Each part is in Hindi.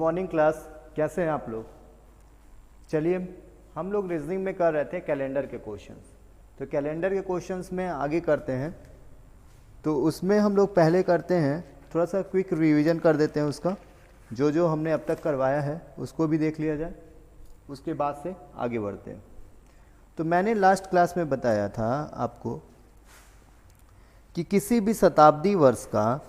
मॉर्निंग क्लास, कैसे हैं आप लोग। चलिए हम लोग रीजनिंग में कर रहे थे कैलेंडर के क्वेश्चंस, तो कैलेंडर के क्वेश्चंस में आगे करते हैं। तो उसमें हम लोग पहले करते हैं थोड़ा सा क्विक रिवीजन कर देते हैं उसका, जो जो हमने अब तक करवाया है उसको भी देख लिया जाए, उसके बाद से आगे बढ़ते हैं। तो मैंने लास्ट क्लास में बताया था आपको कि किसी भी शताब्दी वर्ष का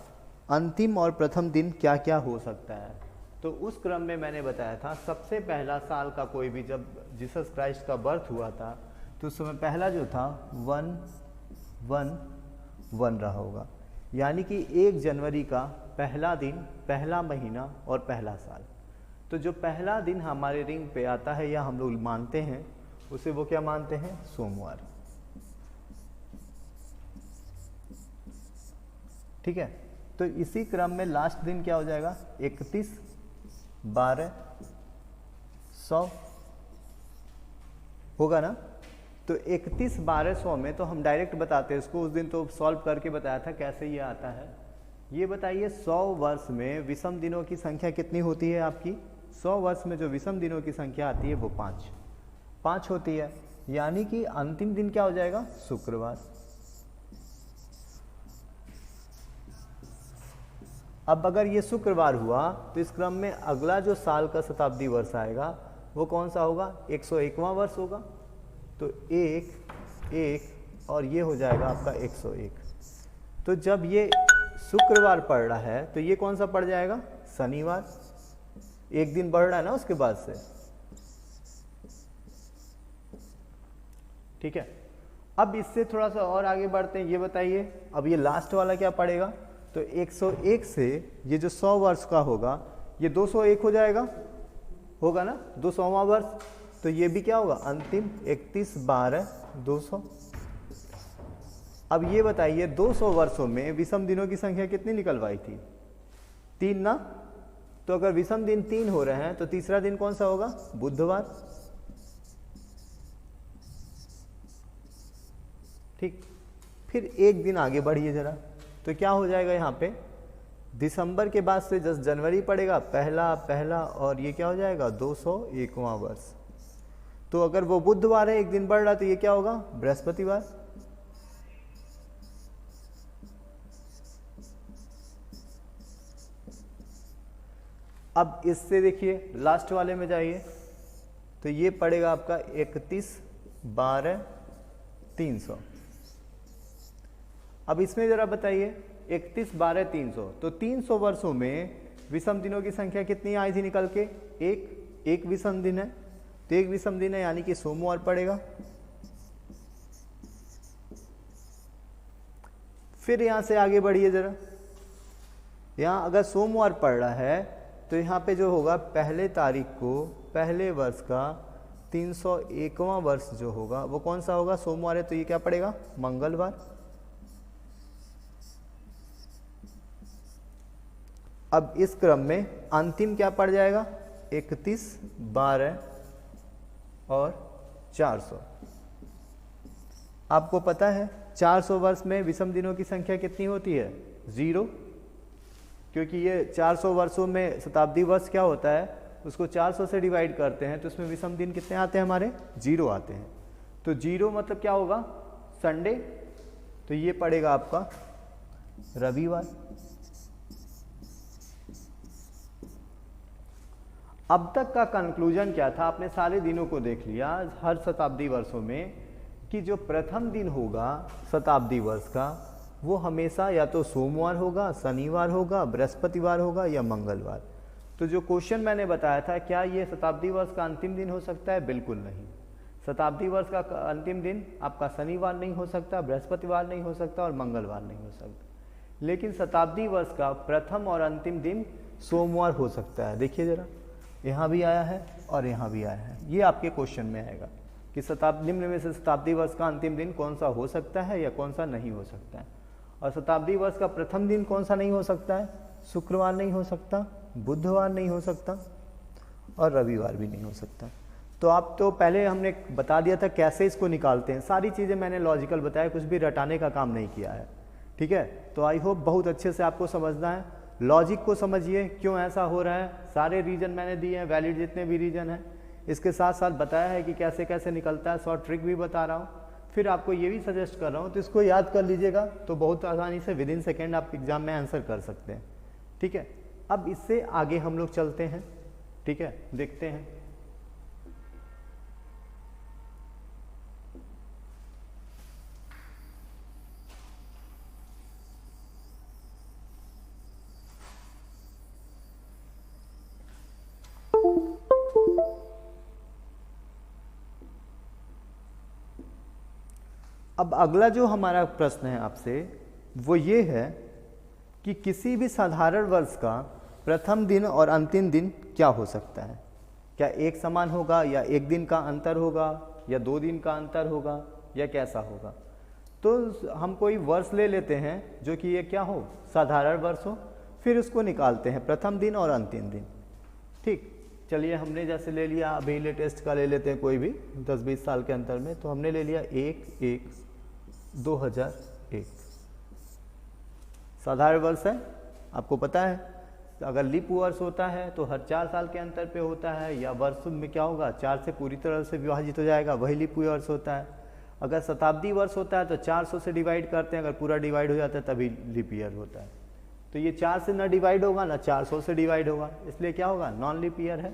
अंतिम और प्रथम दिन क्या क्या हो सकता है। तो उस क्रम में मैंने बताया था सबसे पहला साल का कोई भी, जब जीसस क्राइस्ट का बर्थ हुआ था तो उस समय पहला जो था 1-1-1 रहा होगा, यानी कि 1 जनवरी का पहला दिन, पहला महीना और पहला साल। तो जो पहला दिन हमारे रिंग पे आता है या हम लोग मानते हैं उसे वो क्या मानते हैं, सोमवार। ठीक है, तो इसी क्रम में लास्ट दिन क्या हो जाएगा, 31-12-100 होगा ना। तो 31-12-100 में तो हम डायरेक्ट बताते हैं इसको, उस दिन तो सॉल्व करके बताया था कैसे ये आता है। ये बताइए 100 वर्ष में विषम दिनों की संख्या कितनी होती है आपकी। 100 वर्ष में जो विषम दिनों की संख्या आती है वो 5 होती है, यानी कि अंतिम दिन क्या हो जाएगा, शुक्रवार। अब अगर ये शुक्रवार हुआ तो इस क्रम में अगला जो साल का शताब्दी वर्ष आएगा वो कौन सा होगा, 101वां वर्ष होगा। तो 1 और ये हो जाएगा आपका 101। तो जब ये शुक्रवार पड़ रहा है तो ये कौन सा पड़ जाएगा, शनिवार। एक दिन बढ़ रहा है ना उसके बाद से। ठीक है, अब इससे थोड़ा सा और आगे बढ़ते हैं। ये बताइए अब ये लास्ट वाला क्या पड़ेगा, तो 101 से ये जो 100 वर्ष का होगा ये 201 हो जाएगा, होगा ना, 200वां वर्ष। तो ये भी क्या होगा, अंतिम 31-12-200। अब ये बताइए 200 वर्षों में विषम दिनों की संख्या कितनी निकलवाई थी, 3 ना। तो अगर विषम दिन 3 हो रहे हैं तो तीसरा दिन कौन सा होगा, बुधवार। ठीक, फिर एक दिन आगे बढ़िए जरा, तो क्या हो जाएगा यहाँ पे, दिसंबर के बाद से 10 जनवरी पड़ेगा, पहला और ये क्या हो जाएगा 201वां वर्ष। तो अगर वो बुधवार है, एक दिन बढ़ रहा, तो ये क्या होगा, बृहस्पतिवार। अब इससे देखिए लास्ट वाले में जाइए, तो ये पड़ेगा आपका 31-12-300। अब इसमें जरा बताइए 31-12-300, तो 300 वर्षों में विषम दिनों की संख्या कितनी आई थी निकल के, एक विषम दिन है, तो एक विषम दिन है यानी कि सोमवार पड़ेगा। फिर यहां से आगे बढ़िए जरा, यहां अगर सोमवार पड़ रहा है तो यहाँ पे जो होगा पहले तारीख को पहले वर्ष का 301वां वर्ष जो होगा वो कौन सा होगा, सोमवार है, तो ये क्या पड़ेगा, मंगलवार। अब इस क्रम में अंतिम क्या पड़ जाएगा, 31-12-400। आपको पता है 400 वर्ष में विषम दिनों की संख्या कितनी होती है, 0, क्योंकि ये 400 वर्षों में शताब्दी वर्ष क्या होता है, उसको 400 से डिवाइड करते हैं तो उसमें विषम दिन कितने आते हैं हमारे, 0 आते हैं। तो 0 मतलब क्या होगा, संडे, तो ये पड़ेगा आपका रविवार। अब तक का कंक्लूजन क्या था, आपने सारे दिनों को देख लिया हर शताब्दी वर्षों में, कि जो प्रथम दिन होगा शताब्दी वर्ष का वो हमेशा या तो सोमवार होगा, शनिवार होगा, बृहस्पतिवार होगा या मंगलवार। तो जो क्वेश्चन मैंने बताया था, क्या ये शताब्दी वर्ष का अंतिम दिन हो सकता है, बिल्कुल नहीं। शताब्दी वर्ष का अंतिम दिन आपका शनिवार नहीं हो सकता, बृहस्पतिवार नहीं हो सकता और मंगलवार नहीं हो सकता, लेकिन शताब्दी वर्ष का प्रथम और अंतिम दिन सोमवार हो सकता है। देखिए जरा, यहाँ भी आया है और यहाँ भी आया है, ये आपके क्वेश्चन में आएगा कि निम्न में से शताब्दी वर्ष का अंतिम दिन कौन सा हो सकता है या कौन सा नहीं हो सकता है। और शताब्दी वर्ष का प्रथम दिन कौन सा नहीं हो सकता है, शुक्रवार नहीं हो सकता, बुधवार नहीं हो सकता और रविवार भी नहीं हो सकता। तो आप तो पहले हमने बता दिया था कैसे इसको निकालते हैं, सारी चीज़ें मैंने लॉजिकल बताया, कुछ भी रटाने का काम नहीं किया है। ठीक है, तो आई होप बहुत अच्छे से आपको समझना है। लॉजिक को समझिए क्यों ऐसा हो रहा है। सारे रीजन मैंने दिए हैं, वैलिड जितने भी रीजन हैं। इसके साथ साथ बताया है कि कैसे कैसे निकलता है, शॉर्ट ट्रिक भी बता रहा हूँ। फिर आपको ये भी सजेस्ट कर रहा हूँ, तो इसको याद कर लीजिएगा, तो बहुत आसानी से विद इन सेकेंड आप एग्जाम में आंसर कर सकते हैं। ठीक है, अब इससे आगे हम लोग चलते हैं। ठीक है, देखते हैं। अब अगला जो हमारा प्रश्न है आपसे वो ये है कि किसी भी साधारण वर्ष का प्रथम दिन और अंतिम दिन क्या हो सकता है। क्या एक समान होगा, या एक दिन का अंतर होगा, या 2 दिन का अंतर होगा, या कैसा होगा। तो हम कोई वर्ष ले लेते हैं जो कि ये क्या हो, साधारण वर्ष हो, फिर उसको निकालते हैं प्रथम दिन और अंतिम दिन। ठीक, चलिए हमने जैसे ले लिया, अभी लेटेस्ट का ले लेते हैं कोई भी 10-20 साल के अंतर में, तो हमने ले लिया 1/1/2001 साधारण वर्ष है। आपको पता है अगर लीप वर्ष होता है तो हर 4 साल के अंतर पे होता है, या वर्ष में क्या होगा 4 से पूरी तरह से विभाजित हो जाएगा, वही लीप वर्ष होता है। अगर शताब्दी वर्ष होता है तो 400 से डिवाइड करते हैं, अगर पूरा डिवाइड हो जाता है तभी लीप ईयर होता है। तो ये 4 से ना डिवाइड होगा ना 400 से डिवाइड होगा, इसलिए क्या होगा, नॉन लीप ईयर है।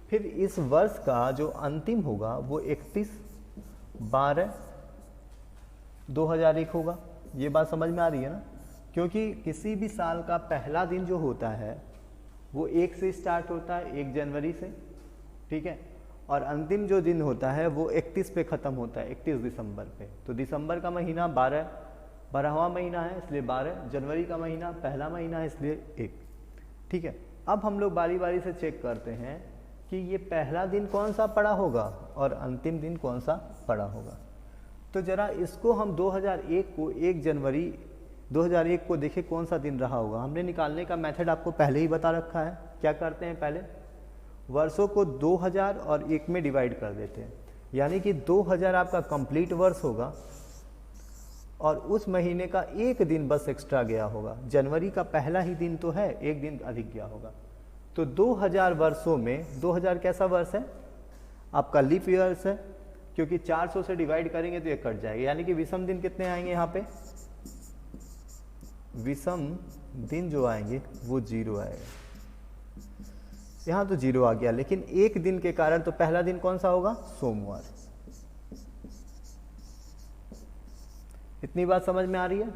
फिर इस वर्ष का जो अंतिम होगा वो 31/12/2001 होगा। ये बात समझ में आ रही है ना, क्योंकि किसी भी साल का पहला दिन जो होता है वो 1 से स्टार्ट होता है, 1 जनवरी से। ठीक है, और अंतिम जो दिन होता है वो 31 पे ख़त्म होता है, 31 दिसंबर पे। तो दिसंबर का महीना 12वां महीना है, इसलिए 12। जनवरी का महीना पहला महीना है, इसलिए 1। ठीक है, अब हम लोग बारी बारी से चेक करते हैं कि ये पहला दिन कौन सा पड़ा होगा और अंतिम दिन कौन सा पड़ा होगा। तो ज़रा इसको हम 2001 को 1 जनवरी 2001 को देखें कौन सा दिन रहा होगा। हमने निकालने का मेथड आपको पहले ही बता रखा है। क्या करते हैं, पहले वर्षों को 2000 और 1 में डिवाइड कर देते हैं, यानी कि 2000 आपका कंप्लीट वर्ष होगा और उस महीने का 1 दिन बस एक्स्ट्रा गया होगा। जनवरी का पहला ही दिन तो है, 1 दिन अधिक गया होगा। तो 2000 वर्षों में 2000 कैसा वर्ष है, आपका लीप ईयर्स है, क्योंकि 400 से डिवाइड करेंगे तो ये कट जाएगा, यानी कि विषम दिन कितने आएंगे यहाँ पे, विषम दिन जो आएंगे वो 0 आएगा। यहाँ तो 0 आ गया, लेकिन 1 दिन के कारण तो पहला दिन कौन सा होगा, सोमवार। इतनी बात समझ में आ रही है।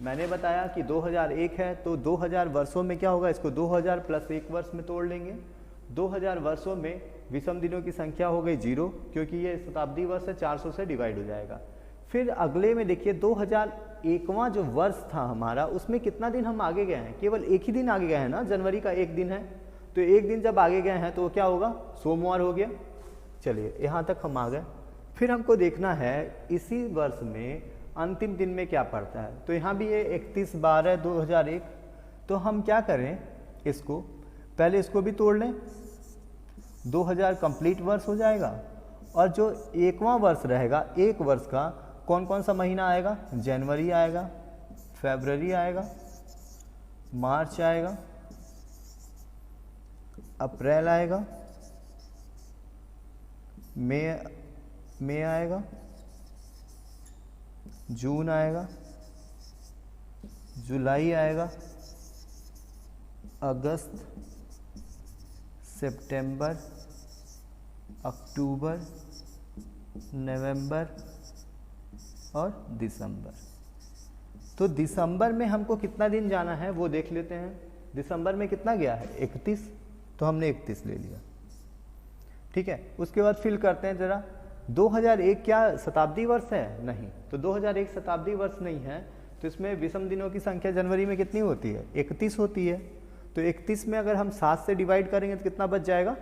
मैंने बताया कि 2001 है तो 2000 वर्षों में क्या होगा, इसको 2000 + 1 वर्ष में तोड़ लेंगे। 2000 वर्षों में विषम दिनों की संख्या हो गई 0, क्योंकि ये शताब्दी वर्ष है, 400 से डिवाइड हो जाएगा। फिर अगले में देखिए 2001वां जो वर्ष था हमारा, उसमें कितना दिन हम आगे गए हैं, केवल 1 ही दिन आगे गए हैं ना, जनवरी का 1 दिन है। तो 1 दिन जब आगे गए हैं तो क्या होगा, सोमवार हो गया। चलिए यहाँ तक हम आ गए। फिर हमको देखना है इसी वर्ष में अंतिम दिन में क्या पड़ता है। तो यहाँ भी ये 31/12/2001। तो हम क्या करें, इसको पहले इसको भी तोड़ लें, 2000 कंप्लीट वर्ष हो जाएगा। और जो 1वां वर्ष रहेगा, 1 वर्ष का कौन कौन सा महीना आएगा, जनवरी आएगा, फरवरी आएगा, मार्च आएगा, अप्रैल आएगा, मई आएगा, जून आएगा, जुलाई आएगा, अगस्त, सितंबर, अक्टूबर, नवंबर और दिसंबर। तो दिसंबर में हमको कितना दिन जाना है वो देख लेते हैं। दिसंबर में कितना गया है, 31, तो हमने 31 ले लिया। ठीक है, उसके बाद फिल करते हैं जरा। 2001 क्या शताब्दी वर्ष है, नहीं, तो 2001 शताब्दी वर्ष नहीं है। तो इसमें विषम दिनों की संख्या जनवरी में कितनी होती है, 31 होती है। तो 31 में अगर हम 7 से डिवाइड करेंगे तो कितना बच जाएगा,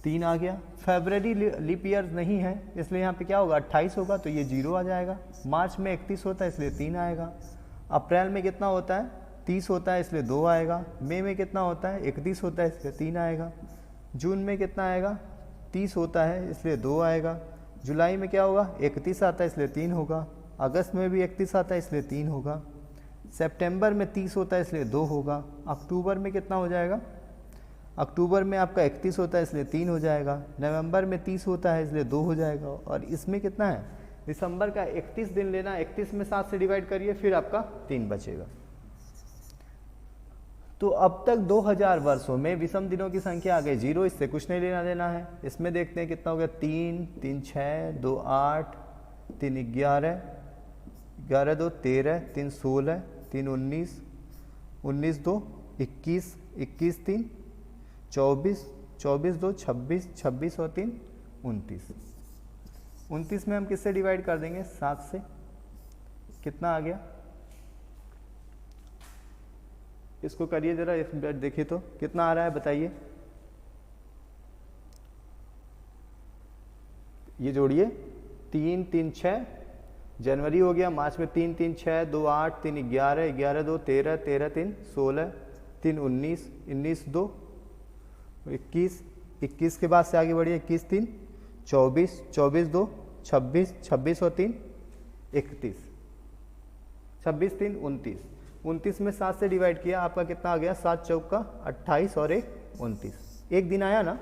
3 आ गया। फरवरी लीप ईयर नहीं है, इसलिए यहाँ पे क्या होगा, 28 होगा, तो ये 0 आ जाएगा। मार्च में 31 होता है, इसलिए 3 आएगा। अप्रैल में कितना होता है, 30 होता है, इसलिए 2 आएगा। मई में कितना होता है, 31 होता है, इसलिए 3 आएगा। जून में कितना आएगा, 30 होता है, इसलिए 2 आएगा। जुलाई में क्या होगा, 31 आता है, इसलिए 3 होगा। अगस्त में भी 31 आता है, इसलिए 3 होगा। सितंबर में 30 होता है इसलिए 2 होगा। अक्टूबर में कितना हो जाएगा? अक्टूबर में आपका 31 होता है इसलिए 3 हो जाएगा। नवंबर में 30 होता है इसलिए 2 हो जाएगा। और इसमें कितना है? दिसंबर का 31 दिन लेना, 31 में 7 से डिवाइड करिए, फिर आपका 3 बचेगा। तो अब तक 2000 वर्षों में विषम दिनों की संख्या आ गई 0, इससे कुछ नहीं लेना देना है। इसमें देखते हैं कितना हो गया, 3, 3 6, 2 8, 3 11, 11 2 13, 3 16, 3 19, 19 2 21, 21 3 24, 24 2 26, 26 और 3 29। 29 में हम किससे डिवाइड कर देंगे? 7 से। कितना आ गया? इसको करिए जरा, इस देखिए तो कितना आ रहा है, बताइए। ये जोड़िए, 3 3 6 जनवरी हो गया, मार्च में 3 3 6, 2 8, 3 11, 11 2 13, 13 3 16, 3 19, 19 2 21, 21 के बाद से आगे बढ़िए, 21 3 24, 24 2 26, 26 और 3 31, 26 3 29। 29 में 7 से डिवाइड किया, आपका कितना आ गया? 7 चौका 28 और 1 29। एक दिन आया ना।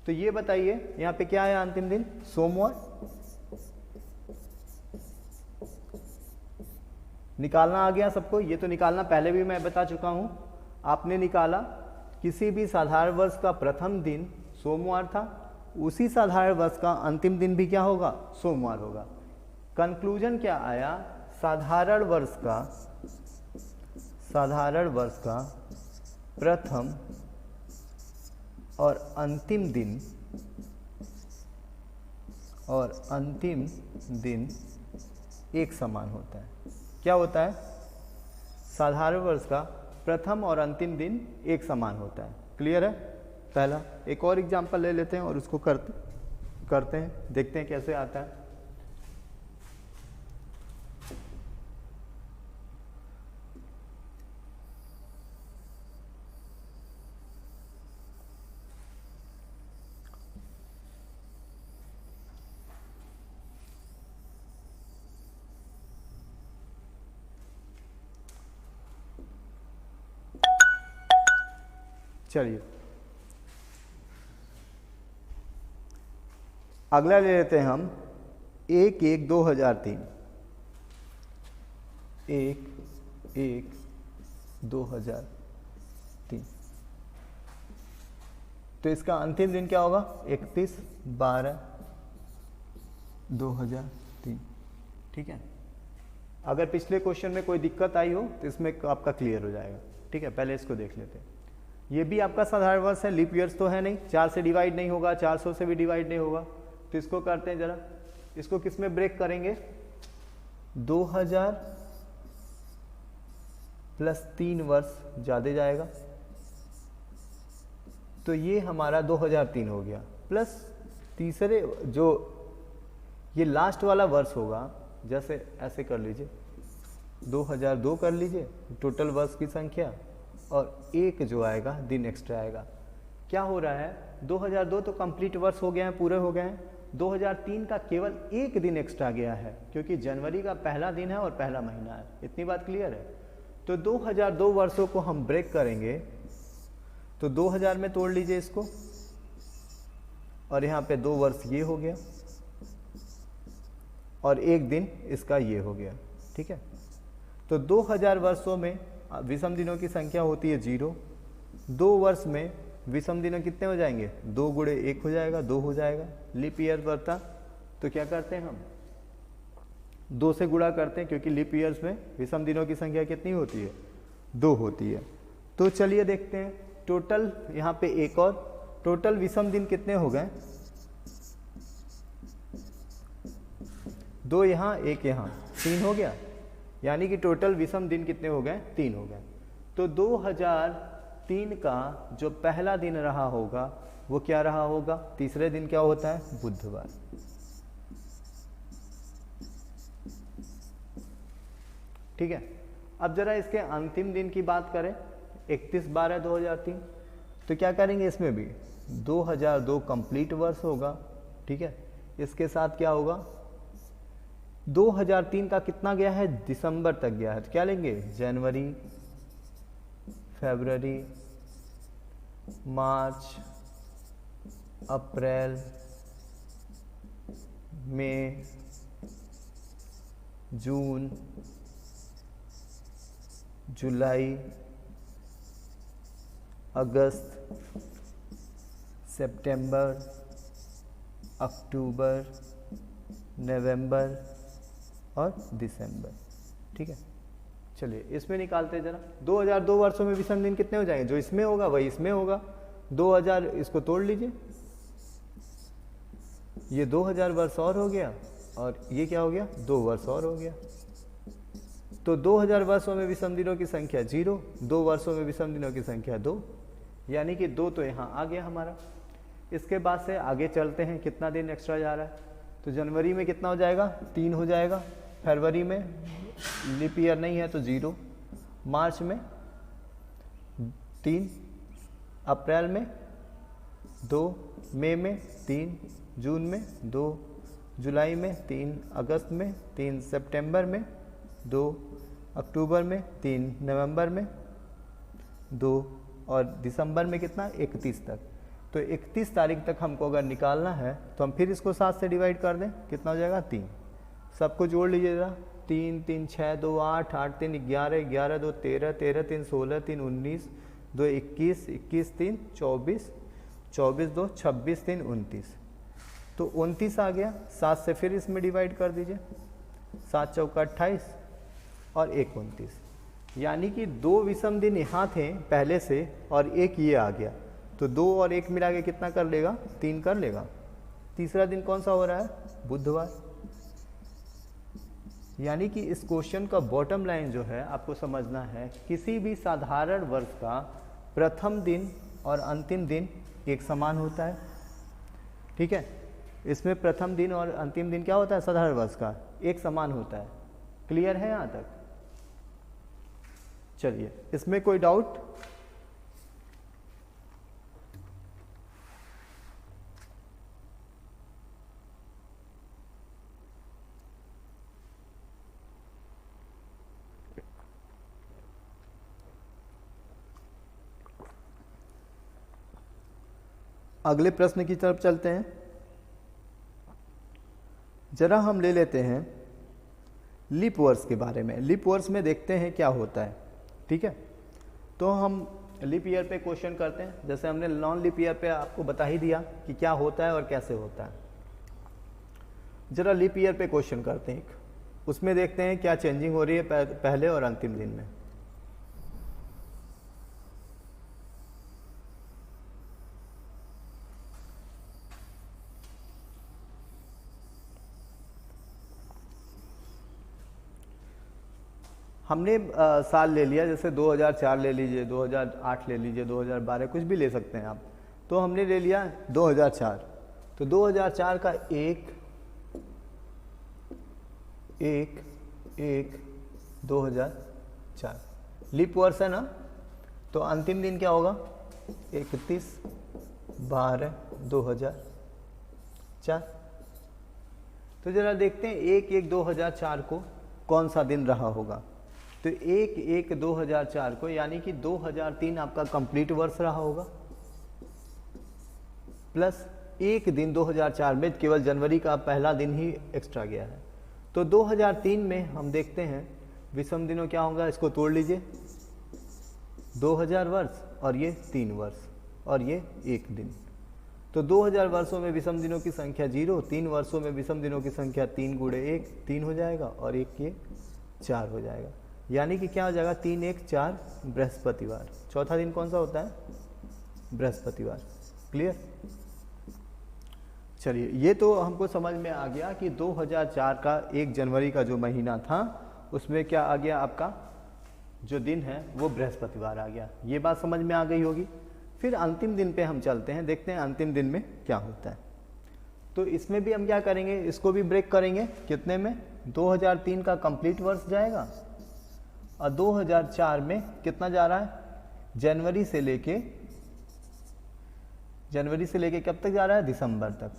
तो ये बताइए यहाँ पे क्या आया अंतिम दिन? सोमवार। निकालना आ गया सबको? ये तो निकालना पहले भी मैं बता चुका हूँ। आपने निकाला किसी भी साधारण वर्ष का प्रथम दिन सोमवार था, उसी साधारण वर्ष का अंतिम दिन भी क्या होगा? सोमवार होगा। कंक्लूजन क्या आया? साधारण वर्ष का प्रथम और अंतिम दिन एक समान होता है। क्या होता है? साधारण वर्ष का प्रथम और अंतिम दिन एक समान होता है। क्लियर है? पहला एक और एग्जांपल ले लेते हैं और उसको करते हैं, देखते हैं कैसे आता है। चलिए अगला ले लेते हैं हम 1/1/2003। 1/1/2003। तो इसका अंतिम दिन क्या होगा? 31/12/2003। ठीक है। अगर पिछले क्वेश्चन में कोई दिक्कत आई हो तो इसमें आपका क्लियर हो जाएगा। ठीक है, पहले इसको देख लेते हैं। ये भी आपका साधारण वर्ष है, लीप ईयर्स तो है नहीं, 4 से डिवाइड नहीं होगा, 400 से भी डिवाइड नहीं होगा। तो इसको करते हैं जरा, इसको किस में ब्रेक करेंगे? 2000 प्लस 3 वर्ष ज़्यादा जाएगा, तो ये हमारा 2003 हो गया। प्लस तीसरे जो ये लास्ट वाला वर्ष होगा, जैसे ऐसे कर लीजिए, 2002 कर लीजिए, टोटल वर्ष की संख्या, और एक जो आएगा दिन एक्स्ट्रा आएगा। क्या हो रहा है? 2002 तो कंप्लीट वर्ष हो गए हैं, पूरे हो गए हैं। 2003 का केवल एक दिन एक्स्ट्रा गया है, क्योंकि जनवरी का पहला दिन है और पहला महीना है। इतनी बात क्लियर है? तो 2002 वर्षों को हम ब्रेक करेंगे, तो 2000 में तोड़ लीजिए इसको, और यहाँ पे 2 वर्ष ये हो गया और एक दिन इसका ये हो गया। ठीक है, तो 2000 वर्षों में विषम दिनों की संख्या होती है 0। 2 वर्ष में विषम दिनों कितने हो जाएंगे? 2 गुणे 1 हो जाएगा, 2 हो जाएगा। लीप ईयर बढ़ता तो क्या करते हैं हम? 2 से गुणा करते हैं, क्योंकि लीप ईयर्स में विषम दिनों की संख्या कितनी होती है? 2 होती है। तो चलिए देखते हैं टोटल, यहाँ पे एक और टोटल विषम दिन कितने हो गए? 2 यहाँ, 1 यहाँ, 3 हो गया। यानी कि टोटल विषम दिन कितने हो गए? 3 हो गए। तो 2003 का जो पहला दिन रहा होगा वो क्या रहा होगा? तीसरे दिन क्या होता है? बुधवार। ठीक है, अब जरा इसके अंतिम दिन की बात करें, 31/12/2003। तो क्या करेंगे? इसमें भी 2002 कंप्लीट वर्ष होगा। ठीक है, इसके साथ क्या होगा? 2003 का कितना गया है, दिसंबर तक गया है, तो क्या लेंगे, जनवरी, फरवरी, मार्च, अप्रैल, मई, जून, जुलाई, अगस्त, सितंबर, अक्टूबर, नवंबर और दिसंबर। ठीक है, चलिए इसमें निकालते हैं जरा। 2002 वर्षों में विषम दिन कितने हो जाएंगे, जो इसमें होगा वही इसमें होगा। 2000 इसको तोड़ लीजिए, ये 2000 वर्ष और हो गया और ये क्या हो गया, 2 वर्ष और हो गया। तो 2000 वर्षों में विषम दिनों की संख्या 0, 2 वर्षों में विषम दिनों की संख्या 2, यानी कि 2 तो यहाँ आ गया हमारा। इसके बाद से आगे चलते हैं, कितना दिन एक्स्ट्रा जा रहा है, तो जनवरी में कितना हो जाएगा, 3 हो जाएगा, फरवरी में लीप ईयर नहीं है तो 0, मार्च में 3, अप्रैल में 2, मई में 3, जून में 2, जुलाई में 3, अगस्त में 3, सितंबर में 2, अक्टूबर में 3, नवंबर में 2 और दिसंबर में कितना, 31 तक। तो 31 तारीख तक हमको अगर निकालना है तो हम फिर इसको 7 से डिवाइड कर दें, कितना हो जाएगा, 3। सबको जोड़ लीजिएगा, 3 3 6 2 8 8 3 11 11 2 13 13 3 16 3 19 2 21 21 3 24 24 2 26 3 29, तो 29 आ गया। 7 से फिर इसमें डिवाइड कर दीजिए, 7 चौका 28 और 1 29, यानी कि 2 विषम दिन यहाँ थे पहले से और एक ये आ गया, तो 2 और 1 मिला के कितना कर लेगा, 3 कर लेगा। तीसरा दिन कौन सा हो रहा है, बुधवार। यानी कि इस क्वेश्चन का बॉटम लाइन जो है आपको समझना है, किसी भी साधारण वर्ष का प्रथम दिन और अंतिम दिन एक समान होता है। ठीक है, इसमें प्रथम दिन और अंतिम दिन क्या होता है, साधारण वर्ष का एक समान होता है। क्लियर है यहाँ तक? चलिए, इसमें कोई डाउट? अगले प्रश्न की तरफ चलते हैं। जरा हम ले लेते हैं लीप वर्ष के बारे में। लीप वर्ष में देखते हैं क्या होता है। ठीक है, तो हम लीप ईयर पे क्वेश्चन करते हैं। जैसे हमने नॉन लीप ईयर पे आपको बता ही दिया कि क्या होता है और कैसे होता है। जरा लीप ईयर पे क्वेश्चन करते हैं, उसमें देखते हैं क्या चेंजिंग हो रही है पहले और अंतिम दिन में। हमने साल ले लिया, जैसे 2004 ले लीजिए, 2008 ले लीजिए, 2012 कुछ भी ले सकते हैं आप। तो हमने ले लिया 2004, तो 2004 का 1 1 1 2004 लीप वर्ष है ना। तो अंतिम दिन क्या होगा, 31/12/2004। तो जरा देखते हैं 1/1/2004 को कौन सा दिन रहा होगा। तो 1/1/2004 को, यानी कि 2003 आपका कंप्लीट वर्ष रहा होगा, प्लस एक दिन 2004 में केवल जनवरी का पहला दिन ही एक्स्ट्रा गया है। तो 2003 में हम देखते हैं विषम दिनों क्या होगा, इसको तोड़ लीजिए, 2000 वर्ष और ये 3 वर्ष और ये 1 दिन। तो 2000 वर्षों में विषम दिनों की संख्या 0, 3 वर्षों में विषम दिनों की संख्या 3 × 1 3 हो जाएगा और 1 ये 4 हो जाएगा। यानी कि क्या हो जाएगा, 3 1 4 बृहस्पतिवार। चौथा दिन कौन सा होता है, बृहस्पतिवार। क्लियर? चलिए, ये तो हमको समझ में आ गया कि 2004 का 1 जनवरी का जो महीना था उसमें क्या आ गया, आपका जो दिन है वो बृहस्पतिवार आ गया। ये बात समझ में आ गई होगी। फिर अंतिम दिन पे हम चलते हैं, देखते हैं अंतिम दिन में क्या होता है। तो इसमें भी हम क्या करेंगे, इसको भी ब्रेक करेंगे। कितने में, 2003 का कंप्लीट वर्ष जाएगा और 2004 में कितना जा रहा है, जनवरी से लेके कब तक जा रहा है, दिसंबर तक।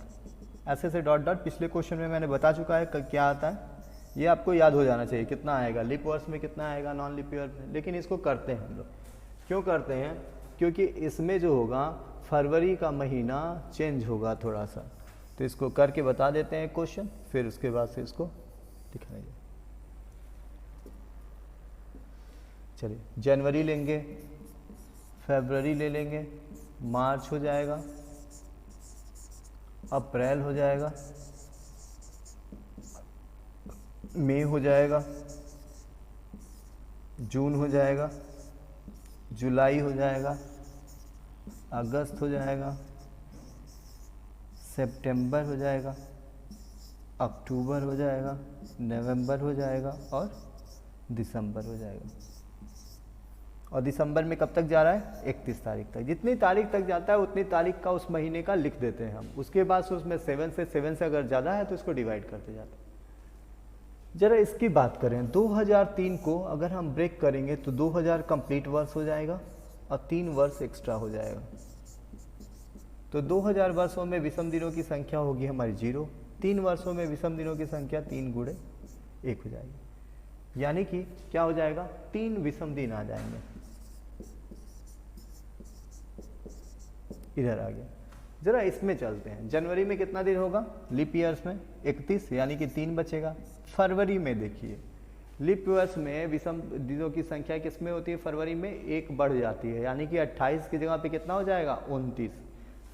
ऐसे से डॉट डॉट, पिछले क्वेश्चन में मैंने बता चुका है क्या आता है। ये आपको याद हो जाना चाहिए कितना आएगा, लीप वर्ष में कितना आएगा, नॉन लीप ईयर में। लेकिन इसको करते हैं हम लोग, क्यों करते हैं, क्योंकि इसमें जो होगा फरवरी का महीना चेंज होगा थोड़ा सा, तो इसको करके बता देते हैं क्वेश्चन, फिर उसके बाद से इसको दिखाएंगे। चलिए जनवरी लेंगे, फरवरी ले लेंगे, मार्च हो जाएगा, अप्रैल हो जाएगा, मई हो जाएगा, जून हो जाएगा, जुलाई हो जाएगा, अगस्त हो जाएगा, सितंबर हो जाएगा, अक्टूबर हो जाएगा, नवंबर हो जाएगा और दिसंबर हो जाएगा। और दिसंबर में कब तक जा रहा है, 31 तारीख तक। जितनी तारीख तक जाता है उतनी तारीख का उस महीने का लिख देते हैं हम। उसके बाद से उसमें 7 से अगर ज़्यादा है तो इसको डिवाइड करते जाते हैं। जरा इसकी बात करें, 2003 को अगर हम ब्रेक करेंगे तो 2000 कंप्लीट वर्ष हो जाएगा और 3 वर्ष एक्स्ट्रा हो जाएगा। तो 2000 वर्षों में विषम दिनों की संख्या होगी हमारी 0, 3 वर्षों में विषम दिनों की संख्या 3 गुणे 1 हो जाएगी, यानी कि क्या हो जाएगा, 3 विषम दिन आ जाएंगे। इधर आ गया। जरा इसमें चलते हैं, जनवरी में कितना दिन होगा, लीप ईयर्स में 31, यानी कि 3 बचेगा। फरवरी में देखिए, लीप ईयर्स में विषम दिनों की संख्या किस में होती है, फरवरी में 1 बढ़ जाती है, यानी कि 28 की जगह पे कितना हो जाएगा, 29।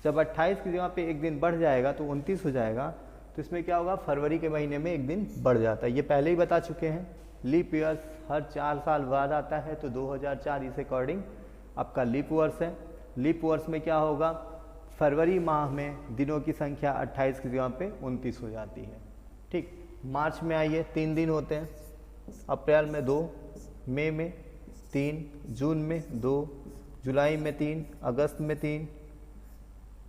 जब 28 की जगह पे 1 दिन बढ़ जाएगा तो 29 हो जाएगा। तो इसमें क्या होगा, फरवरी के महीने में 1 दिन बढ़ जाता है। ये पहले ही बता चुके हैं, लीप ईयर्स हर 4 साल बाद आता है, तो 2004 इस अकॉर्डिंग आपका लीप वर्ष है। लीप वर्ष में क्या होगा, फरवरी माह में दिनों की संख्या 28 की जगह पे 29 हो जाती है। ठीक, मार्च में आइए, 3 दिन होते हैं, अप्रैल में 2, मई में 3, जून में 2, जुलाई में 3, अगस्त में 3,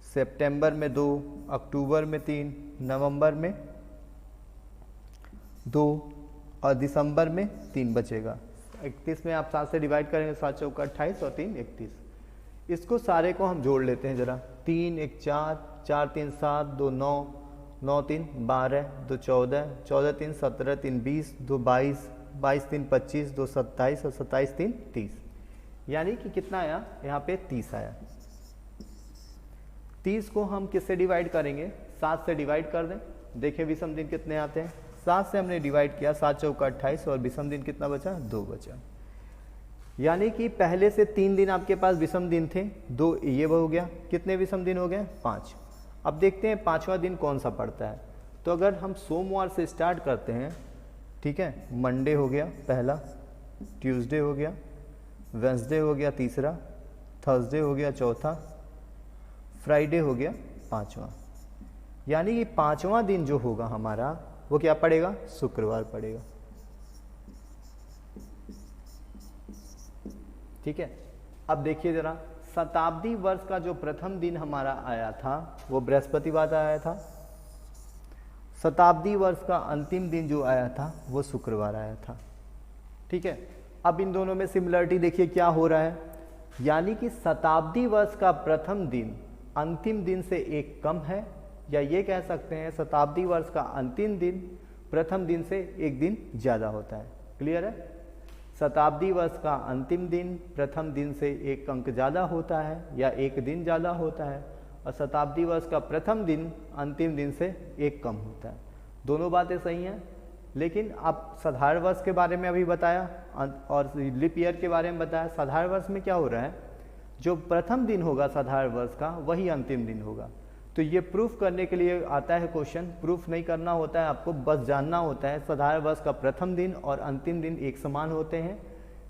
सितंबर में 2, अक्टूबर में 3, नवंबर में 2 और दिसंबर में 3 बचेगा। 31 में आप 7 से डिवाइड करेंगे, 7 चौका 28 और 3 31। इसको सारे को हम जोड़ लेते हैं जरा, 3 1 4, 4 3 7, 2 9, 9 3 12, 2 14, 14 3 17, 3 20, 2 22, 22 3 25, 2 27 और 27 3 30, यानी कि कितना आया यहाँ पे 30 आया। 30 को हम किससे डिवाइड करेंगे, 7 से डिवाइड कर दें, देखिए विषम दिन कितने आते हैं। 7 से हमने डिवाइड किया, 7 चौका 28 और विषम दिन कितना बचा, 2 बचा। यानी कि पहले से 3 दिन आपके पास विषम दिन थे, 2 ये हो गया, कितने विषम दिन हो गए, 5। अब देखते हैं 5वां दिन कौन सा पड़ता है। तो अगर हम सोमवार से स्टार्ट करते हैं, ठीक है, मंडे हो गया पहला, ट्यूसडे हो गया, वेंसडे हो गया तीसरा, थर्सडे हो गया चौथा, फ्राइडे हो गया 5वां। यानी कि 5वां दिन जो होगा हमारा वो क्या पड़ेगा, शुक्रवार पड़ेगा। ठीक है, अब देखिए जरा, शताब्दी वर्ष का जो प्रथम दिन हमारा आया था वो बृहस्पतिवार आया था। शताब्दी वर्ष का अंतिम दिन जो आया था वो शुक्रवार आया था। ठीक है, अब इन दोनों में सिमिलरिटी देखिए क्या हो रहा है, यानी कि शताब्दी वर्ष का प्रथम दिन अंतिम दिन से 1 कम है, या ये कह सकते हैं शताब्दी वर्ष का अंतिम दिन प्रथम दिन से 1 दिन ज़्यादा होता है। क्लियर है, शताब्दी वर्ष का अंतिम दिन प्रथम दिन से 1 अंक ज़्यादा होता है या 1 दिन ज़्यादा होता है, और शताब्दी वर्ष का प्रथम दिन अंतिम दिन से 1 कम होता है। दोनों बातें सही हैं, लेकिन आप साधारण वर्ष के बारे में अभी बताया और लीप ईयर के बारे में बताया। साधारण वर्ष में क्या हो रहा है, जो प्रथम दिन होगा साधारण वर्ष का वही अंतिम दिन होगा। तो ये प्रूफ करने के लिए आता है क्वेश्चन, प्रूफ नहीं करना होता है आपको, बस जानना होता है साधारण वर्ष का प्रथम दिन और अंतिम दिन एक समान होते हैं।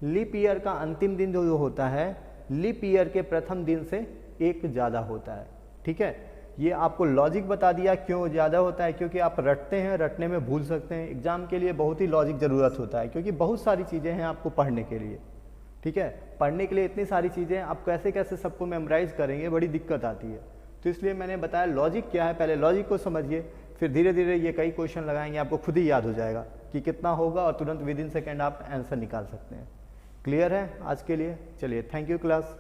लीप ईयर का अंतिम दिन जो होता है लीप ईयर के प्रथम दिन से 1 ज़्यादा होता है। ठीक है, ये आपको लॉजिक बता दिया क्यों ज़्यादा होता है, क्योंकि आप रटते हैं, रटने में भूल सकते हैं। एग्जाम के लिए बहुत ही लॉजिक ज़रूरत होता है, क्योंकि बहुत सारी चीज़ें हैं आपको पढ़ने के लिए। ठीक है, पढ़ने के लिए इतनी सारी चीज़ें, आप कैसे कैसे सबको मेमोराइज करेंगे, बड़ी दिक्कत आती है। तो इसलिए मैंने बताया लॉजिक क्या है, पहले लॉजिक को समझिए, फिर धीरे धीरे ये कई क्वेश्चन लगाएंगे, आपको खुद ही याद हो जाएगा कि कितना होगा और तुरंत विद इन सेकेंड आप आंसर निकाल सकते हैं। क्लियर है आज के लिए, चलिए थैंक यू क्लास।